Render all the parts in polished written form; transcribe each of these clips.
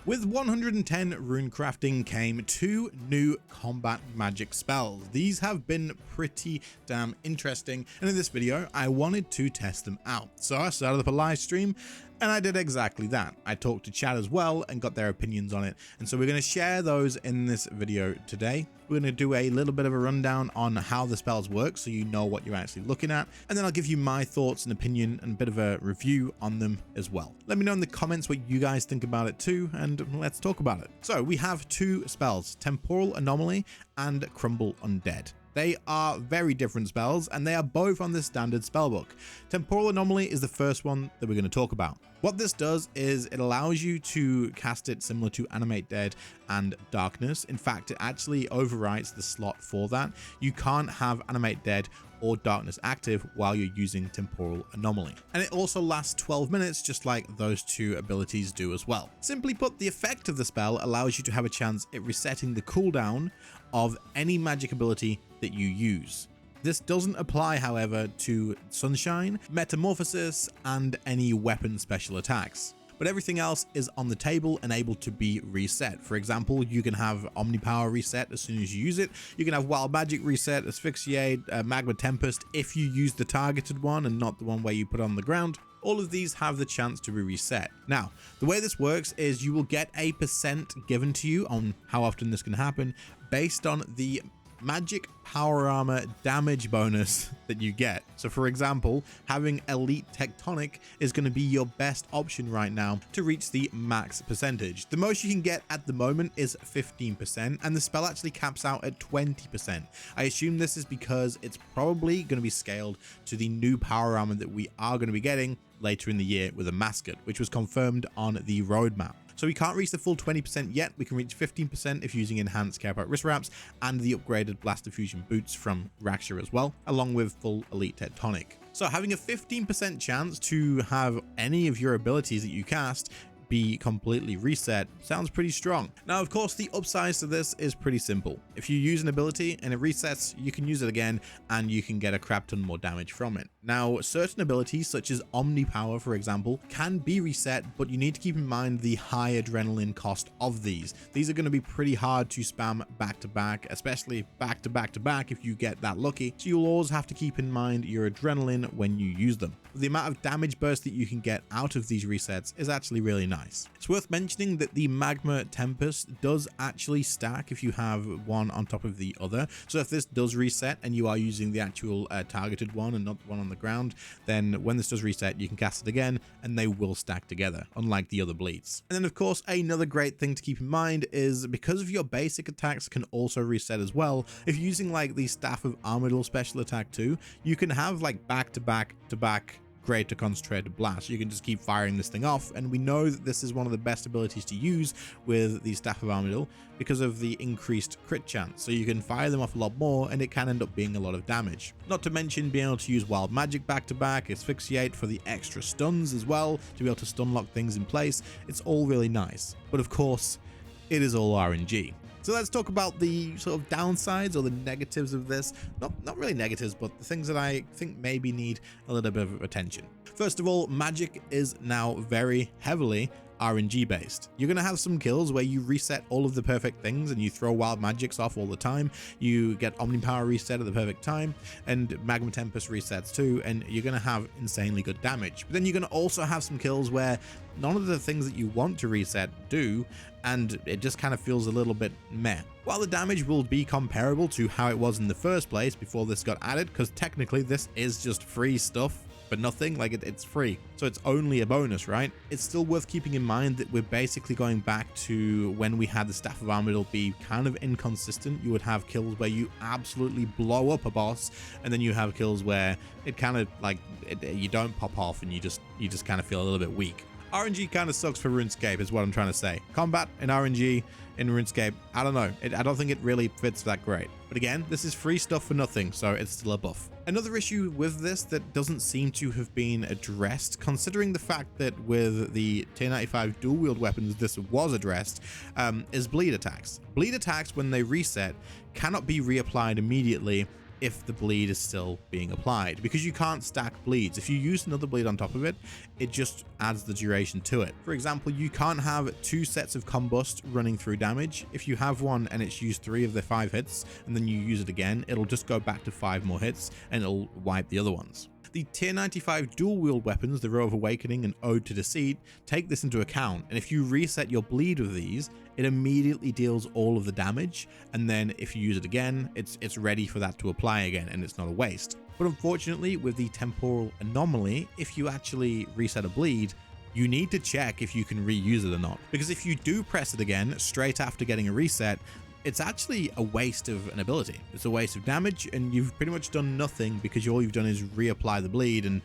With 110 rune crafting came 2 new combat magic spells. These have been pretty damn interesting, and in this video I wanted to test them out. So I started up a live stream and I did exactly that. I talked to chat as well and got their opinions on it, and so we're going to share those in this video today. We're going to do a little bit of a rundown on how the spells work so you know what you're actually looking at, and then I'll give you my thoughts and opinion and a bit of a review on them as well. Let me know in the comments what you guys think about it too, and let's talk about it. So we have 2 spells, Temporal Anomaly and Crumble Undead. They are very different spells, and they are both on the standard spellbook. Temporal Anomaly is the first one that we're going to talk about. What this does is it allows you to cast it similar to Animate Dead and Darkness. In fact, it actually overwrites the slot for that. You can't have Animate Dead or Darkness active while you're using Temporal Anomaly. And it also lasts 12 minutes, just like those 2 abilities do as well. Simply put, the effect of the spell allows you to have a chance at resetting the cooldown of any magic ability that you use. This doesn't apply, however, to Sunshine, Metamorphosis, and any weapon special attacks. But everything else is on the table and able to be reset. For example, you can have Omnipower reset as soon as you use it. You can have Wild Magic reset, Asphyxiate, Magma Tempest if you use the targeted one and not the one where you put on the ground. All of these have the chance to be reset. Now, the way this works is you will get a percent given to you on how often this can happen based on the magic power armor damage bonus that you get. So for example, having Elite Tectonic is going to be your best option right now to reach the max percentage. The most you can get at the moment is 15%, and the spell actually caps out at 20%. I assume this is because it's probably going to be scaled to the new power armor that we are going to be getting later in the year with a Mascot, which was confirmed on the roadmap. So we can't reach the full 20% yet. We can reach 15% if using enhanced Care About Wrist Wraps and the upgraded Blaster Fusion boots from Raksha as well, along with full Elite Tectonic. So having a 15% chance to have any of your abilities that you cast be completely reset sounds pretty strong. Now, of course, the upside to this is pretty simple. If you use an ability and it resets, you can use it again and you can get a crap ton more damage from it. Now, certain abilities such as Omnipower, for example, can be reset, but you need to keep in mind the high adrenaline cost of these. These are going to be pretty hard to spam back to back, especially back to back to back if you get that lucky. So you'll always have to keep in mind your adrenaline when you use them. The amount of damage burst that you can get out of these resets is actually really nice. It's worth mentioning that the Magma Tempest does actually stack if you have one on top of the other. So if this does reset and you are using the actual targeted one and not the one on the ground, then when this does reset, you can cast it again and they will stack together, unlike the other bleeds. And then of course, another great thing to keep in mind is because of your basic attacks can also reset as well. If you're using like the Staff of Armadyl special attack too, you can have like back to back greater concentrated blast. You can just keep firing this thing off, and we know that this is one of the best abilities to use with the Staff of Armadyl because of the increased crit chance. So you can fire them off a lot more and it can end up being a lot of damage. Not to mention being able to use Wild Magic back to back, Asphyxiate for the extra stuns as well, to be able to stun lock things in place. It's all really nice, but of course it is all RNG. So let's talk about the sort of downsides or the negatives of this. Not really negatives, but the things that I think maybe need a little bit of attention. First of all, magic is now very heavily RNG based. You're going to have some kills where you reset all of the perfect things and you throw Wild Magics off all the time. You get Omnipower reset at the perfect time and Magma Tempest resets too, and you're going to have insanely good damage. But then you're going to also have some kills where none of the things that you want to reset do, and it just kind of feels a little bit meh. While the damage will be comparable to how it was in the first place before this got added, because technically this is just free stuff for nothing, like it's free, so it's only a bonus, right? It's still worth keeping in mind that we're basically going back to when we had the Staff of Armadyl be kind of inconsistent. You would have kills where you absolutely blow up a boss, and then you have kills where it kind of like you don't pop off and you just kind of feel a little bit weak. RNG kind of sucks for RuneScape is what I'm trying to say. Combat and RNG in RuneScape, I don't know. I don't think it really fits that great. But again, this is free stuff for nothing, so it's still a buff. Another issue with this that doesn't seem to have been addressed, considering the fact that with the Tier 95 dual wield weapons this was addressed, is bleed attacks. Bleed attacks, when they reset, cannot be reapplied immediately if the bleed is still being applied, because you can't stack bleeds. If you use another bleed on top of it, it just adds the duration to it. For example, you can't have 2 sets of combust running through damage. If you have one and it's used 3 of the 5 hits and then you use it again, it'll just go back to 5 more hits and it'll wipe the other ones. The tier 95 dual wield weapons, the Row of Awakening and Ode to Deceit, take this into account, and if you reset your bleed with these, it immediately deals all of the damage, and then if you use it again, it's ready for that to apply again, and it's not a waste. But unfortunately, with the Temporal Anomaly, if you actually reset a bleed, you need to check if you can reuse it or not, because if you do press it again straight after getting a reset, it's actually a waste of an ability. It's a waste of damage, and you've pretty much done nothing because all you've done is reapply the bleed and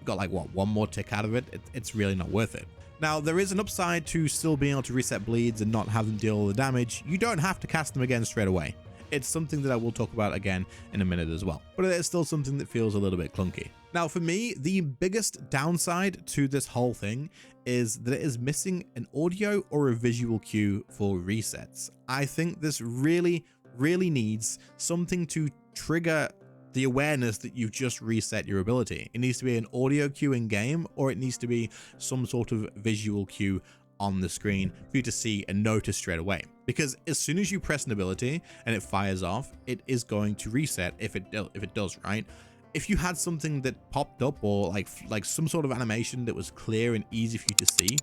got like, what, 1 more tick out of it. It's really not worth it. Now, there is an upside to still being able to reset bleeds and not have them deal all the damage. You don't have to cast them again straight away. It's something that I will talk about again in a minute as well, but it is still something that feels a little bit clunky. Now, for me, the biggest downside to this whole thing is that it is missing an audio or a visual cue for resets. I think this really needs something to trigger the awareness that you've just reset your ability. It needs to be an audio cue in game, or it needs to be some sort of visual cue on the screen for you to see and notice straight away. Because as soon as you press an ability and it fires off, it is going to reset if it does, right? If you had something that popped up, or like some sort of animation that was clear and easy for you to see,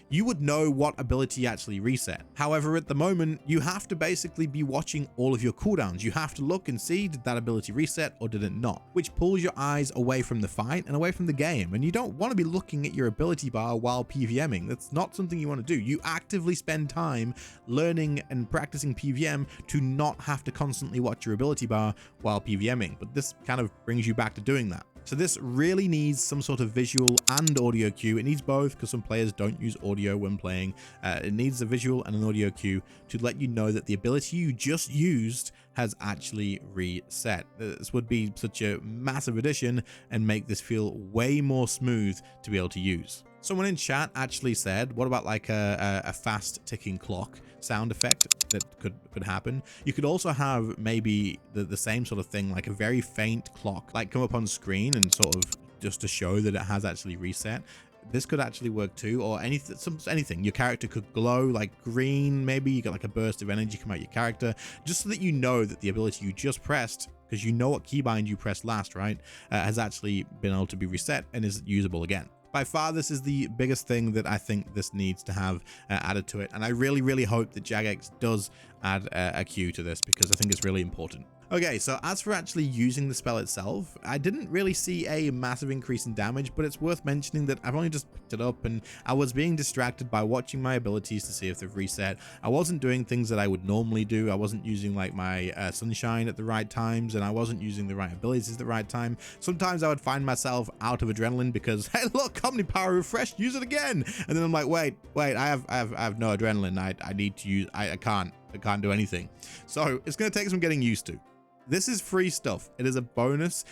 you would know what ability actually reset. However, at the moment, you have to basically be watching all of your cooldowns. You have to look and see, did that ability reset or did it not? Which pulls your eyes away from the fight and away from the game. And you don't want to be looking at your ability bar while PvMing. That's not something you want to do. You actively spend time learning and practicing PvM to not have to constantly watch your ability bar while PvMing. But this kind of brings you back to doing that. So this really needs some sort of visual and audio cue. It needs both, because some players don't use audio when playing. It needs a visual and an audio cue to let you know that the ability you just used has actually reset. This would be such a massive addition and make this feel way more smooth to be able to use. Someone in chat actually said, what about like a fast ticking clock sound effect that could happen? You could also have maybe the same sort of thing, like a very faint clock, like come up on screen and sort of just to show that it has actually reset. This could actually work too, or anything. Your character could glow like green, maybe you get like a burst of energy come out your character, just so that you know that the ability you just pressed, because you know what keybind you pressed last, right, has actually been able to be reset and is usable again. By far, this is the biggest thing that I think this needs to have added to it. And I really hope that Jagex does add a cue to this, because I think it's really important. Okay, so as for actually using the spell itself, I didn't really see a massive increase in damage, but it's worth mentioning that I've only just picked it up and I was being distracted by watching my abilities to see if they've reset. I wasn't doing things that I would normally do. I wasn't using like my sunshine at the right times, and I wasn't using the right abilities at the right time. Sometimes I would find myself out of adrenaline because, hey, look, Omni Power refreshed, use it again. And then I'm like, wait, I have no adrenaline. I need to use, I can't do anything. So it's going to take some getting used to. This is free stuff. It is a bonus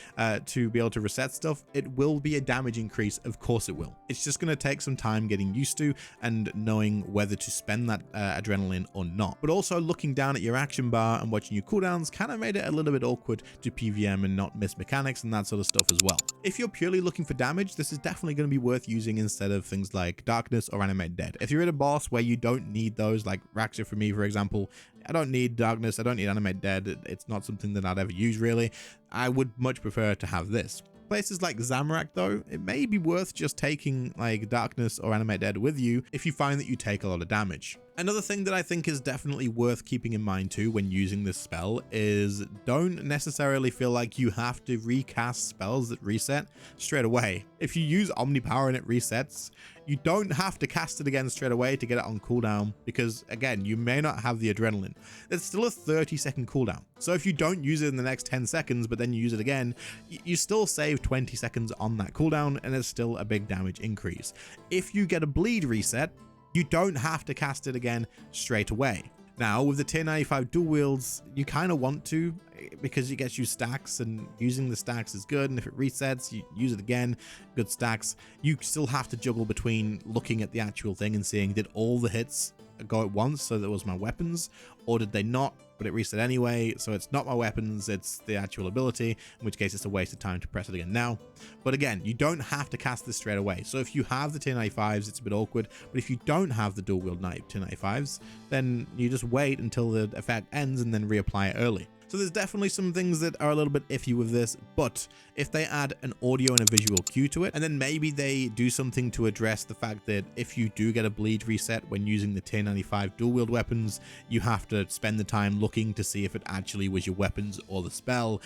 to be able to reset stuff. It will be a damage increase. Of course it will. It's just going to take some time getting used to and knowing whether to spend that adrenaline or not. But also looking down at your action bar and watching your cooldowns kind of made it a little bit awkward to PvM and not miss mechanics and that sort of stuff as well. If you're purely looking for damage, this is definitely going to be worth using instead of things like Darkness or Animate Dead. If you're at a boss where you don't need those, like Raxia for me, for example, I don't need Darkness, I don't need Animate Dead, it's not something that I'd ever use really. I would much prefer to have this. Places like Zamorak though, it may be worth just taking like Darkness or Animate Dead with you if you find that you take a lot of damage. Another thing that I think is definitely worth keeping in mind too when using this spell is don't necessarily feel like you have to recast spells that reset straight away. If you use Omni Power and it resets, you don't have to cast it again straight away to get it on cooldown, because again, you may not have the adrenaline. It's still a 30-second cooldown. So if you don't use it in the next 10 seconds, but then you use it again, you still save 20 seconds on that cooldown, and it's still a big damage increase. If you get a bleed reset, you don't have to cast it again straight away. Now, with the tier 95 dual wields, you kind of want to, because it gets you stacks, and using the stacks is good, and if it resets, you use it again, good stacks. You still have to juggle between looking at the actual thing and seeing, did all the hits go at once, so that was my weapons, or did they not? but it reset anyway, so it's not my weapons, it's the actual ability, in which case it's a waste of time to press it again now. But again, you don't have to cast this straight away. So if you have the 1095s, it's a bit awkward, but if you don't have the dual wield 1095s, then you just wait until the effect ends and then reapply it early. So there's definitely some things that are a little bit iffy with this, but if they add an audio and a visual cue to it, and then maybe they do something to address the fact that if you do get a bleed reset when using the 1095 dual wield weapons, you have to spend the time looking to see if it actually was your weapons or the spell.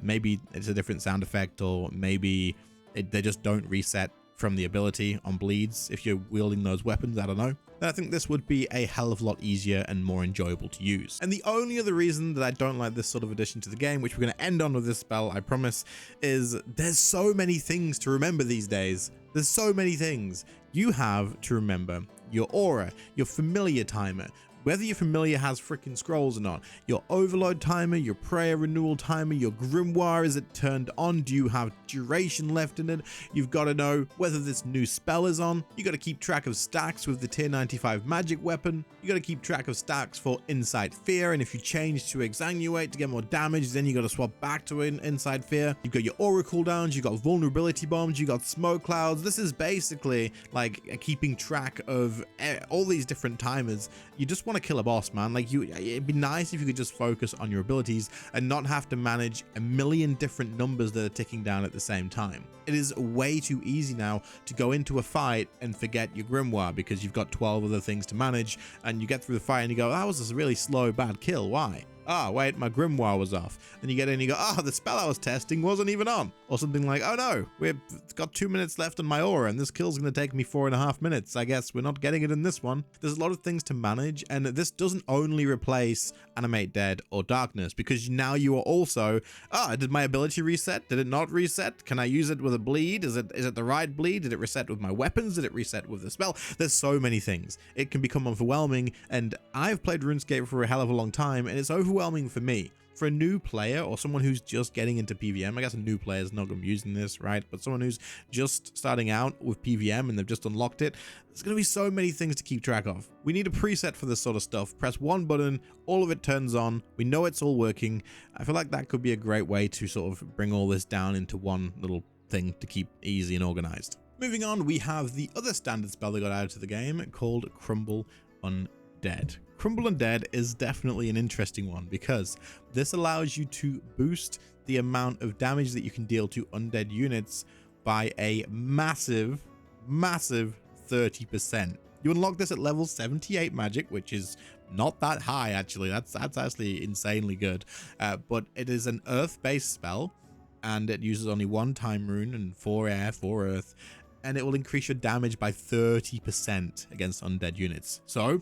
Maybe it's a different sound effect, or maybe they just don't reset from the ability on bleeds if you're wielding those weapons. I don't know. Then I think this would be a hell of a lot easier and more enjoyable to use. And the only other reason that I don't like this sort of addition to the game, which we're going to end on with this spell, I promise, is there's so many things to remember these days. There's so many things. You have to remember your aura, your familiar timer, whether your familiar has freaking scrolls or not, your overload timer, your prayer renewal timer, your grimoire, is it turned on? Do you have duration left in it? You've got to know whether this new spell is on. You got to keep track of stacks with the tier 95 magic weapon. You got to keep track of stacks for Insight Fear, and if you change to Exsanguinate to get more damage, then you got to swap back to Insight Fear. You've got your aura cooldowns, you've got vulnerability bombs, you got smoke clouds. This is basically like keeping track of all these different timers. You just want to kill a boss, man. Like, it'd be nice if you could just focus on your abilities and not have to manage a million different numbers that are ticking down at the same time. It is way too easy now to go into a fight and forget your grimoire because you've got 12 other things to manage, and you get through the fight and you go, that was a really slow, bad kill. Why? Ah, wait, my grimoire was off. Then you get in and you go, oh, the spell I was testing wasn't even on. Or something like, oh no, we've got 2 minutes left on my aura and this kill's going to take me 4.5 minutes. I guess we're not getting it in this one. There's a lot of things to manage, and this doesn't only replace Animate Dead or Darkness, because now you are also, did my ability reset? Did it not reset? Can I use it with a bleed? Is it the right bleed? Did it reset with my weapons? Did it reset with the spell? There's so many things. It can become overwhelming, and I've played RuneScape for a hell of a long time, and it's overwhelming for me. For a new player or someone who's just getting into PvM, I guess a new player is not going to be using this, right? But someone who's just starting out with PvM and they've just unlocked it, there's going to be so many things to keep track of. We need a preset for this sort of stuff. Press one button, all of it turns on. We know it's all working. I feel like that could be a great way to sort of bring all this down into one little thing to keep easy and organized. Moving on, we have the other standard spell that got added to the game called Crumble Undead. Crumble Undead is definitely an interesting one because this allows you to boost the amount of damage that you can deal to undead units by a massive 30%. You unlock this at level 78 magic, which is not that high actually. That's actually insanely good. But it is an earth-based spell, and it uses only 1 time rune and 4 air, 4 earth, and it will increase your damage by 30% against undead units. So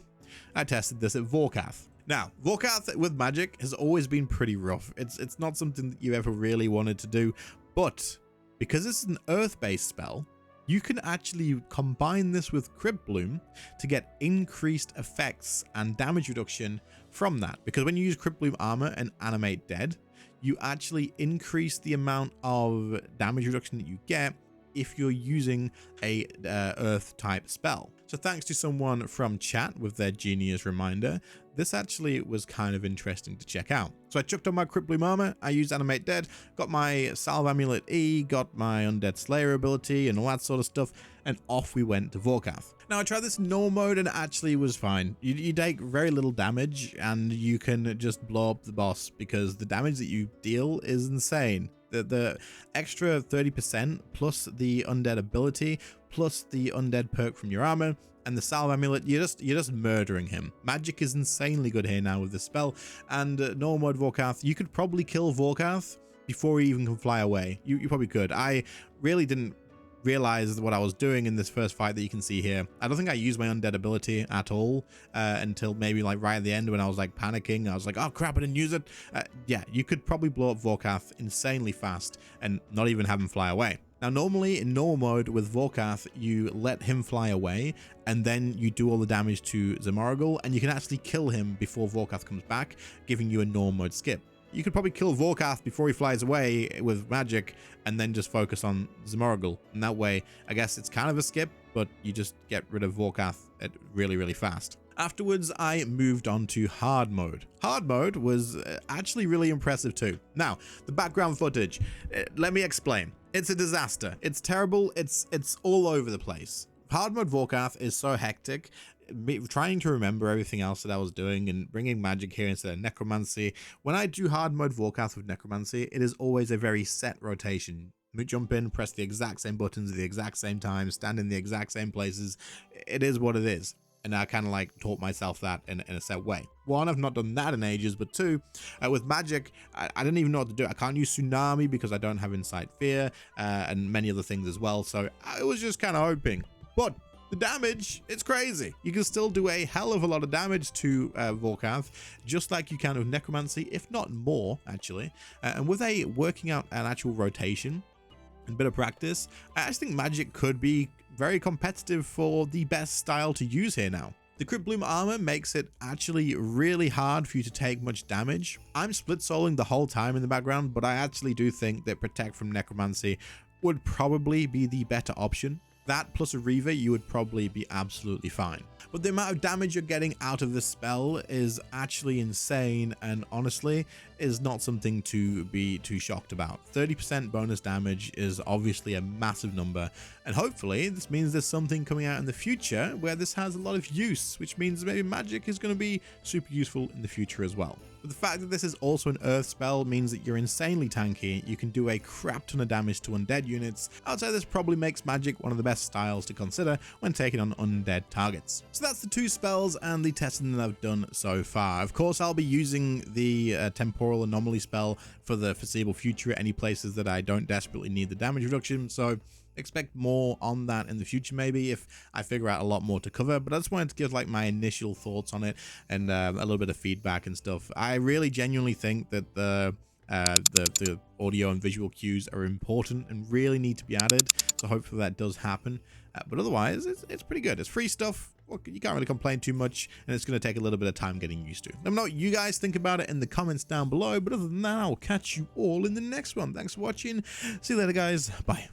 I tested this at Vorkath. Now, Vorkath with magic has always been pretty rough. It's not something that you ever really wanted to do, but because it's an earth-based spell, you can actually combine this with Crib Bloom to get increased effects and damage reduction from that. Because when you use Crib Bloom armor and Animate Dead, you actually increase the amount of damage reduction that you get if you're using a earth type spell. So thanks to someone from chat with their genius reminder, this actually was kind of interesting to check out. So I chucked on my Crib Bloom armor, I used Animate Dead, got my Salve Amulet E, got my Undead Slayer ability and all that sort of stuff, and off we went to Vorkath. Now I tried this in normal mode and it actually was fine. You take very little damage and you can just blow up the boss because the damage that you deal is insane. The extra 30% plus the undead ability plus the undead perk from your armor and the Salve Amulet, you're just murdering him. Magic is insanely good here now with this spell, and normal mode Vorkath, you could probably kill Vorkath before he even can fly away. You probably could. I really didn't realize what I was doing in this first fight that you can see here. I don't think I used my undead ability at all until maybe like right at the end when I was like panicking. I was like, oh crap, I didn't use it. Yeah, you could probably blow up Vorkath insanely fast and not even have him fly away. Now, normally in normal mode with Vorkath, you let him fly away and then you do all the damage to Zamoragal, and you can actually kill him before Vorkath comes back, giving you a normal mode skip. you could probably kill Vorkath before he flies away with magic and then just focus on Zmorgul. And that way, I guess it's kind of a skip, but you just get rid of Vorkath really, really fast. Afterwards, I moved on to hard mode. Hard mode was actually really impressive too. Now, the background footage, let me explain. It's a disaster. It's terrible. It's all over the place. Hard mode Vorkath is so hectic. Trying to remember everything else that I was doing and bringing magic here instead of necromancy. When I do hard mode Vorkath with necromancy, it is always a very set rotation. Jump in, press the exact same buttons at the exact same time, stand in the exact same places. It is what it is. And I kind of like taught myself that in a set way. One, I've not done that in ages, but two, with magic, I didn't even know what to do. I can't use Tsunami because I don't have Insight Fear and many other things as well. So I was just kind of hoping. But the damage, it's crazy. You can still do a hell of a lot of damage to Vorkath, just like you can with Necromancy, if not more, actually. And with a working out an actual rotation and bit of practice, I actually think magic could be very competitive for the best style to use here now. The Crypt Bloom armor makes it actually really hard for you to take much damage. I'm split souling the whole time in the background, but I actually do think that Protect from Necromancy would probably be the better option. That plus a Reaver, you would probably be absolutely fine. But the amount of damage you're getting out of this spell is actually insane, and honestly is not something to be too shocked about. 30% bonus damage is obviously a massive number, and hopefully this means there's something coming out in the future where this has a lot of use, which means maybe magic is going to be super useful in the future as well. But the fact that this is also an earth spell means that you're insanely tanky. You can do a crap ton of damage to undead units. I'd say this probably makes magic one of the best styles to consider when taking on undead targets. So that's the two spells and the testing that I've done so far. Of course, I'll be using the Temporal Anomaly spell for the foreseeable future at any places that I don't desperately need the damage reduction. So expect more on that in the future, maybe if I figure out a lot more to cover. But I just wanted to give like my initial thoughts on it and a little bit of feedback and stuff. I really genuinely think that the audio and visual cues are important and really need to be added, so hopefully that does happen. But otherwise it's pretty good. It's free stuff. Look, you can't really complain too much, and it's going to take a little bit of time getting used to. Let me know what you guys think about it in the comments down below, but other than that, I'll catch you all in the next one. Thanks for watching. See you later, guys. Bye.